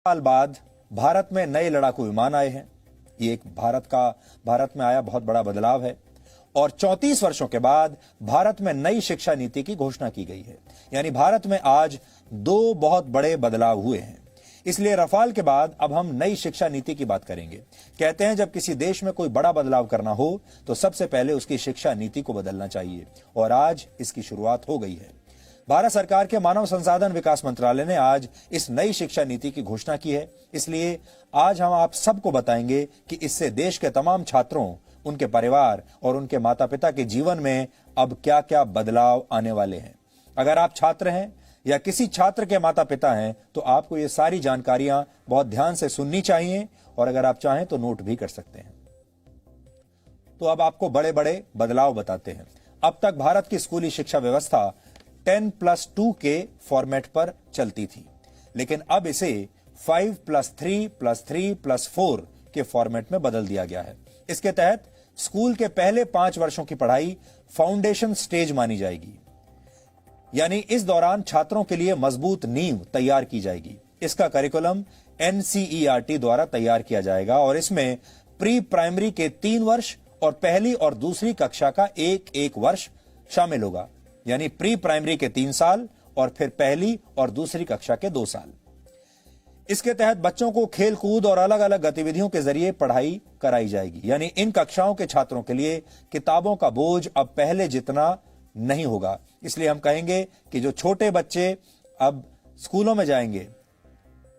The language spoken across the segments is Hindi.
साल बाद भारत में नए लड़ाकू विमान आए हैं। ये एक भारत में आया बहुत बड़ा बदलाव है। और 34 वर्षों के बाद भारत में नई शिक्षा नीति की घोषणा की गई है। यानी भारत में आज दो बहुत बड़े बदलाव हुए हैं। इसलिए रफाल के बाद अब हम नई शिक्षा नीति की बात करेंगे। कहते हैं जब किसी देश में कोई बड़ा बदलाव करना हो तो सबसे पहले उसकी शिक्षा नीति को बदलना चाहिए, और आज इसकी शुरुआत हो गई है। भारत सरकार के मानव संसाधन विकास मंत्रालय ने आज इस नई शिक्षा नीति की घोषणा की है। इसलिए आज हम आप सबको बताएंगे कि इससे देश के तमाम छात्रों, उनके परिवार और उनके माता पिता के जीवन में अब क्या क्या बदलाव आने वाले हैं। अगर आप छात्र हैं या किसी छात्र के माता पिता हैं तो आपको ये सारी जानकारियां बहुत ध्यान से सुननी चाहिए, और अगर आप चाहें तो नोट भी कर सकते हैं। तो अब आपको बड़े बड़े बदलाव बताते हैं। अब तक भारत की स्कूली शिक्षा व्यवस्था 10+2 के फॉर्मेट पर चलती थी, लेकिन अब इसे 5+3+3+4 के फॉर्मेट में बदल दिया गया है। इसके तहत स्कूल के पहले 5 वर्षों की पढ़ाई फाउंडेशन स्टेज मानी जाएगी, यानी इस दौरान छात्रों के लिए मजबूत नींव तैयार की जाएगी। इसका करिकुलम NCERT द्वारा तैयार किया जाएगा और इसमें प्री प्राइमरी के 3 वर्ष और पहली और दूसरी कक्षा का एक वर्ष शामिल होगा, यानी प्री प्राइमरी के 3 साल और फिर पहली और दूसरी कक्षा के 2 साल। इसके तहत बच्चों को खेल कूद और अलग अलग गतिविधियों के जरिए पढ़ाई कराई जाएगी, यानी इन कक्षाओं के छात्रों के लिए किताबों का बोझ अब पहले जितना नहीं होगा। इसलिए हम कहेंगे कि जो छोटे बच्चे अब स्कूलों में जाएंगे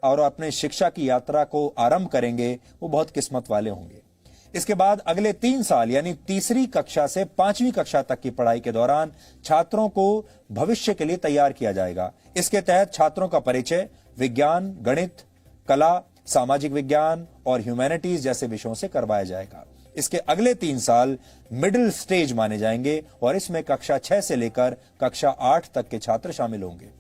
और अपने शिक्षा की यात्रा को आरंभ करेंगे, वो बहुत किस्मत वाले होंगे। इसके बाद अगले 3 साल यानी तीसरी कक्षा से 5वीं कक्षा तक की पढ़ाई के दौरान छात्रों को भविष्य के लिए तैयार किया जाएगा। इसके तहत छात्रों का परिचय विज्ञान, गणित, कला, सामाजिक विज्ञान और ह्यूमैनिटीज जैसे विषयों से करवाया जाएगा। इसके अगले 3 साल मिडिल स्टेज माने जाएंगे और इसमें कक्षा 6 से लेकर कक्षा 8 तक के छात्र शामिल होंगे।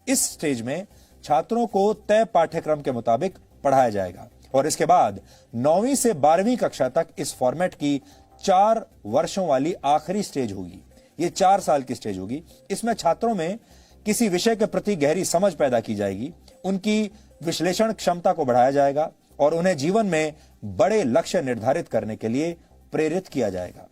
इस स्टेज में छात्रों को तय पाठ्यक्रम के मुताबिक पढ़ाया जाएगा और इसके बाद 9वीं से 12वीं कक्षा तक इस फॉर्मेट की 4 वर्षों वाली आखिरी स्टेज होगी। ये 4 साल की स्टेज होगी। इसमें छात्रों में किसी विषय के प्रति गहरी समझ पैदा की जाएगी, उनकी विश्लेषण क्षमता को बढ़ाया जाएगा और उन्हें जीवन में बड़े लक्ष्य निर्धारित करने के लिए प्रेरित किया जाएगा।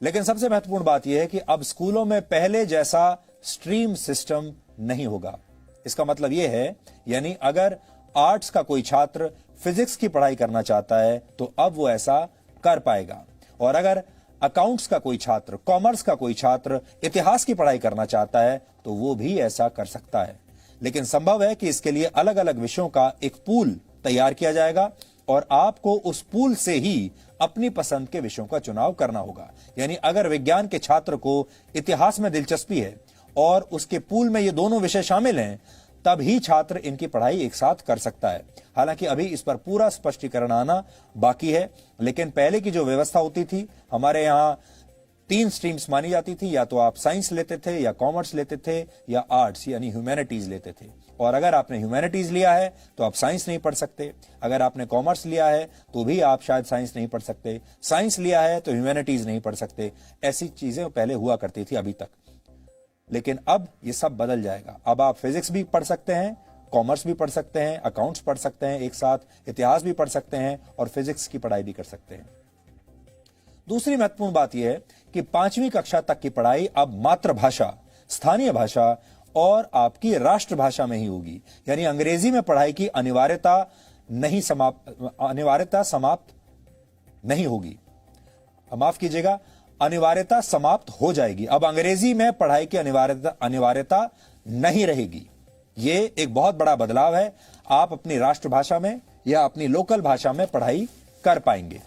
लेकिन सबसे महत्वपूर्ण बात यह है कि अब स्कूलों में पहले जैसा स्ट्रीम सिस्टम नहीं होगा। इसका मतलब यह है, यानी अगर आर्ट्स का कोई छात्र फिजिक्स की पढ़ाई करना चाहता है तो अब वो ऐसा कर पाएगा, और अगर अकाउंट्स का कोई छात्र, कॉमर्स का कोई छात्र इतिहास की पढ़ाई करना चाहता है तो वो भी ऐसा कर सकता है। लेकिन संभव है कि इसके लिए अलग अलग विषयों का एक पूल तैयार किया जाएगा और आपको उस पूल से ही अपनी पसंद के विषयों का चुनाव करना होगा। यानी अगर विज्ञान के छात्र को इतिहास में दिलचस्पी है और उसके पूल में ये दोनों विषय शामिल हैं, तब ही छात्र इनकी पढ़ाई एक साथ कर सकता है। हालांकि अभी इस पर पूरा स्पष्टीकरण आना बाकी है, लेकिन पहले की जो व्यवस्था होती थी, हमारे यहां 3 स्ट्रीम्स मानी जाती थी। या तो आप साइंस लेते थे, या कॉमर्स लेते थे, या आर्ट्स यानी ह्यूमैनिटीज लेते थे। और अगर आपने ह्यूमैनिटीज लिया है तो आप साइंस नहीं पढ़ सकते। अगर आपने कॉमर्स लिया है तो भी आप शायद साइंस नहीं पढ़ सकते। साइंस लिया है तो ह्यूमैनिटीज नहीं पढ़ सकते। ऐसी चीजें पहले हुआ करती थी अभी तक, लेकिन अब ये सब बदल जाएगा। अब आप फिजिक्स भी पढ़ सकते हैं, कॉमर्स भी पढ़ सकते हैं, अकाउंट्स पढ़ सकते हैं, एक साथ इतिहास भी पढ़ सकते हैं और फिजिक्स की पढ़ाई भी कर सकते हैं। दूसरी महत्वपूर्ण बात यह है कि 5वीं कक्षा तक की पढ़ाई अब मातृभाषा, स्थानीय भाषा और आपकी राष्ट्रभाषा में ही होगी। यानी अंग्रेजी में पढ़ाई की अनिवार्यता समाप्त नहीं होगी। माफ कीजिएगा, अनिवार्यता समाप्त हो जाएगी। अब अंग्रेजी में पढ़ाई की अनिवार्यता नहीं रहेगी। ये एक बहुत बड़ा बदलाव है। आप अपनी राष्ट्रभाषा में या अपनी लोकल भाषा में पढ़ाई कर पाएंगे।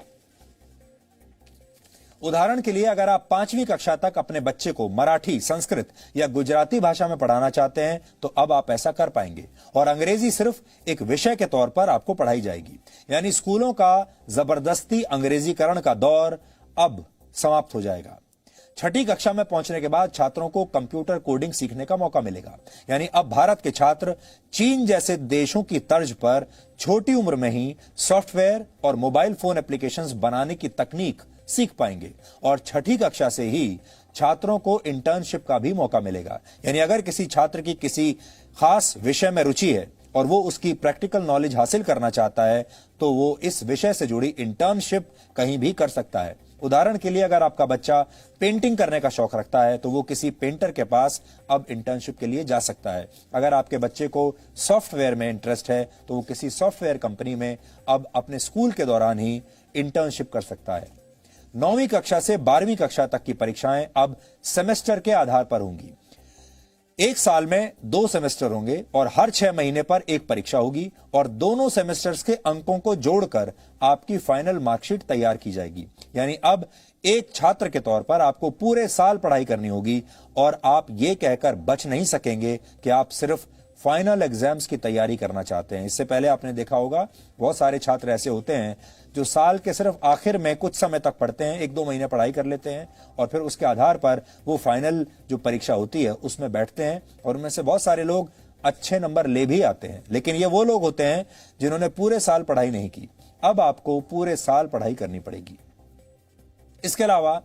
उदाहरण के लिए अगर आप 5वीं कक्षा तक अपने बच्चे को मराठी, संस्कृत या गुजराती भाषा में पढ़ाना चाहते हैं तो अब आप ऐसा कर पाएंगे, और अंग्रेजी सिर्फ एक विषय के तौर पर आपको पढ़ाई जाएगी। यानी स्कूलों का जबरदस्ती अंग्रेजीकरण का दौर अब समाप्त हो जाएगा। 6ठी कक्षा में पहुंचने के बाद छात्रों को कंप्यूटर कोडिंग सीखने का मौका मिलेगा। यानी अब भारत के छात्र चीन जैसे देशों की तर्ज पर छोटी उम्र में ही सॉफ्टवेयर और मोबाइल फोन एप्लीकेशंस बनाने की तकनीक सीख पाएंगे, और 6ठी कक्षा से ही छात्रों को इंटर्नशिप का भी मौका मिलेगा। यानी अगर किसी छात्र की किसी खास विषय में रुचि है और वो उसकी प्रैक्टिकल नॉलेज हासिल करना चाहता है तो वो इस विषय से जुड़ी इंटर्नशिप कहीं भी कर सकता है। उदाहरण के लिए अगर आपका बच्चा पेंटिंग करने का शौक रखता है तो वो किसी पेंटर के पास अब इंटर्नशिप के लिए जा सकता है। अगर आपके बच्चे को सॉफ्टवेयर में इंटरेस्ट है तो वो किसी सॉफ्टवेयर कंपनी में अब अपने स्कूल के दौरान ही इंटर्नशिप कर सकता है। 9वीं कक्षा से 12वीं कक्षा तक की परीक्षाएं अब सेमेस्टर के आधार पर होंगी। एक साल में 2 सेमेस्टर होंगे और हर 6 महीने पर एक परीक्षा होगी और दोनों सेमेस्टर्स के अंकों को जोड़कर आपकी फाइनल मार्कशीट तैयार की जाएगी। यानी अब एक छात्र के तौर पर आपको पूरे साल पढ़ाई करनी होगी और आप ये कहकर बच नहीं सकेंगे कि आप सिर्फ फाइनल एग्जाम्स की तैयारी करना चाहते हैं। इससे पहले आपने देखा होगा बहुत सारे छात्र ऐसे होते हैं जो साल के सिर्फ आखिर में कुछ समय तक पढ़ते हैं, 1-2 महीने पढ़ाई कर लेते हैं और फिर उसके आधार पर वो फाइनल जो परीक्षा होती है उसमें बैठते हैं और उनमें से बहुत सारे लोग अच्छे नंबर ले भी आते हैं। लेकिन ये वो लोग होते हैं जिन्होंने पूरे साल पढ़ाई नहीं की। अब आपको पूरे साल पढ़ाई करनी पड़ेगी। इसके अलावा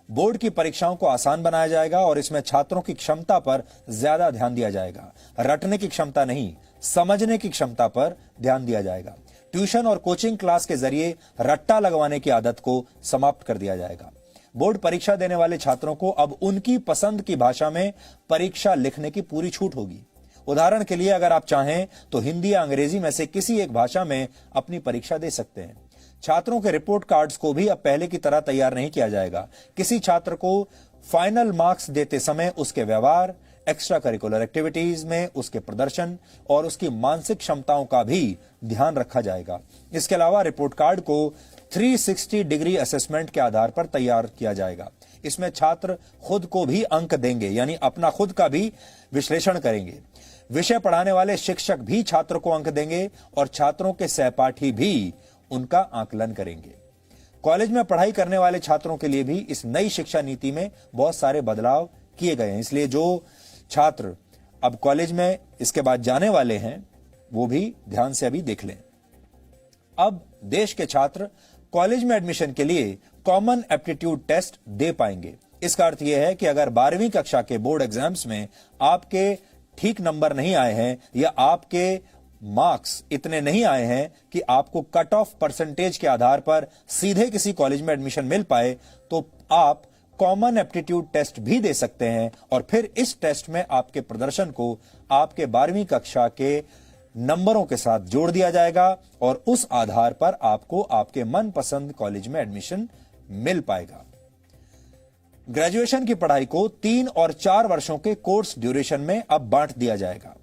बोर्ड की परीक्षाओं को आसान बनाया जाएगा और इसमें छात्रों की क्षमता पर ज्यादा ध्यान दिया जाएगा। रटने की क्षमता नहीं, समझने की क्षमता पर ध्यान दिया जाएगा। ट्यूशन और कोचिंग क्लास के जरिए रट्टा लगवाने की आदत को समाप्त कर दिया जाएगा। बोर्ड परीक्षा देने वाले छात्रों को अब उनकी पसंद की भाषा में परीक्षा लिखने की पूरी छूट होगी। उदाहरण के लिए अगर आप चाहें तो हिंदी या अंग्रेजी में से किसी एक भाषा में अपनी परीक्षा दे सकते हैं। छात्रों के रिपोर्ट कार्ड्स को भी अब पहले की तरह तैयार नहीं किया जाएगा। किसी छात्र को फाइनल मार्क्स देते समय उसके व्यवहार, एक्स्ट्रा करिकुलर एक्टिविटीज में उसके प्रदर्शन और उसकी मानसिक क्षमताओं का भी ध्यान रखा जाएगा। इसके अलावा रिपोर्ट कार्ड को 360 डिग्री असेसमेंट के आधार पर तैयार किया जाएगा। इसमें छात्र खुद को भी अंक देंगे, यानी अपना खुद का भी विश्लेषण करेंगे। विषय पढ़ाने वाले शिक्षक भी छात्र को अंक देंगे और छात्रों के सहपाठी भी उनका आकलन करेंगे। कॉलेज में पढ़ाई करने वाले छात्रों के लिए भी इस नई शिक्षा नीति में बहुत सारे बदलाव किए गए हैं। इसलिए जो छात्र अब कॉलेज में इसके बाद जाने वाले हैं वो भी ध्यान से अभी देख लें। अब देश के छात्र कॉलेज में एडमिशन के लिए कॉमन एप्टीट्यूड टेस्ट दे पाएंगे। इसका अर्थ यह है कि अगर 12वीं कक्षा के बोर्ड एग्जाम्स में आपके ठीक नंबर नहीं आए हैं या आपके मार्क्स इतने नहीं आए हैं कि आपको कट ऑफ परसेंटेज के आधार पर सीधे किसी कॉलेज में एडमिशन मिल पाए, तो आप कॉमन एप्टीट्यूड टेस्ट भी दे सकते हैं और फिर इस टेस्ट में आपके प्रदर्शन को आपके 12वीं कक्षा के नंबरों के साथ जोड़ दिया जाएगा और उस आधार पर आपको आपके मनपसंद कॉलेज में एडमिशन मिल पाएगा। ग्रेजुएशन की पढ़ाई को 3 और 4 वर्षों के कोर्स ड्यूरेशन में अब बांट दिया जाएगा।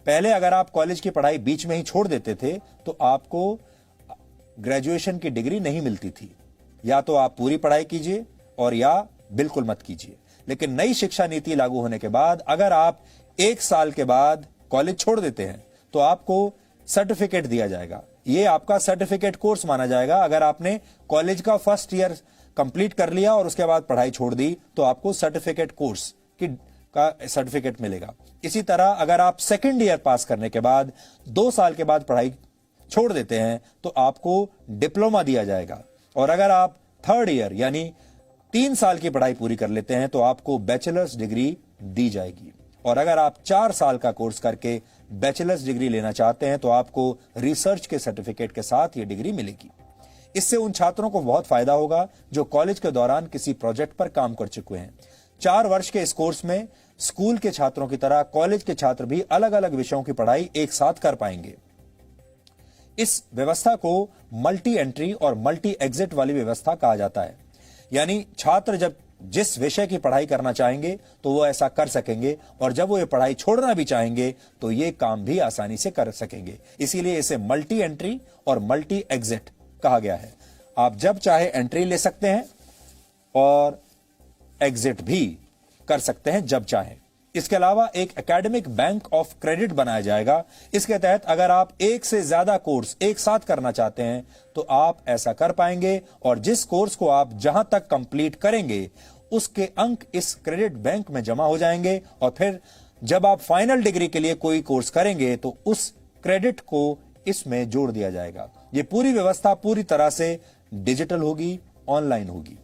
पहले अगर आप कॉलेज की पढ़ाई बीच में ही छोड़ देते थे तो आपको ग्रेजुएशन की डिग्री नहीं मिलती थी। या तो आप पूरी पढ़ाई कीजिए और या बिल्कुल मत कीजिए। लेकिन नई शिक्षा नीति लागू होने के बाद अगर आप 1 साल के बाद कॉलेज छोड़ देते हैं तो आपको सर्टिफिकेट दिया जाएगा। यह आपका सर्टिफिकेट कोर्स माना जाएगा। अगर आपने कॉलेज का फर्स्ट ईयर कंप्लीट कर लिया और उसके बाद पढ़ाई छोड़ दी तो आपको सर्टिफिकेट कोर्स का सर्टिफिकेट मिलेगा। इसी तरह अगर आप सेकेंड ईयर पास करने के बाद 2 साल के बाद पढ़ाई छोड़ देते हैं तो आपको डिप्लोमा दिया जाएगा। और अगर आप 3rd ईयर यानी 3 साल की पढ़ाई पूरी कर लेते हैं तो आपको बैचलर्स डिग्री दी जाएगी। और अगर आप 4 साल का कोर्स करके बैचलर्स डिग्री लेना चाहते हैं तो आपको रिसर्च के सर्टिफिकेट के साथ यह डिग्री मिलेगी। इससे उन छात्रों को बहुत फायदा होगा जो कॉलेज के दौरान किसी प्रोजेक्ट पर काम कर चुके हैं। 4 वर्ष के इस कोर्स में स्कूल के छात्रों की तरह कॉलेज के छात्र भी अलग अलग विषयों की पढ़ाई एक साथ कर पाएंगे। इस व्यवस्था को मल्टी एंट्री और मल्टी एग्जिट वाली व्यवस्था कहा जाता है। यानी छात्र जब जिस विषय की पढ़ाई करना चाहेंगे तो वो ऐसा कर सकेंगे और जब वो ये पढ़ाई छोड़ना भी चाहेंगे तो ये काम भी आसानी से कर सकेंगे। इसीलिए इसे मल्टी एंट्री और मल्टी एग्जिट कहा गया है। आप जब चाहे एंट्री ले सकते हैं और एग्जिट भी कर सकते हैं जब चाहें। इसके अलावा एक एकेडमिक बैंक ऑफ क्रेडिट बनाया जाएगा। इसके तहत अगर आप एक से ज्यादा कोर्स एक साथ करना चाहते हैं तो आप ऐसा कर पाएंगे और जिस कोर्स को आप जहां तक कंप्लीट करेंगे उसके अंक इस क्रेडिट बैंक में जमा हो जाएंगे और फिर जब आप फाइनल डिग्री के लिए कोई कोर्स करेंगे तो उस क्रेडिट को इसमें जोड़ दिया जाएगा। यह पूरी व्यवस्था पूरी तरह से डिजिटल होगी, ऑनलाइन होगी।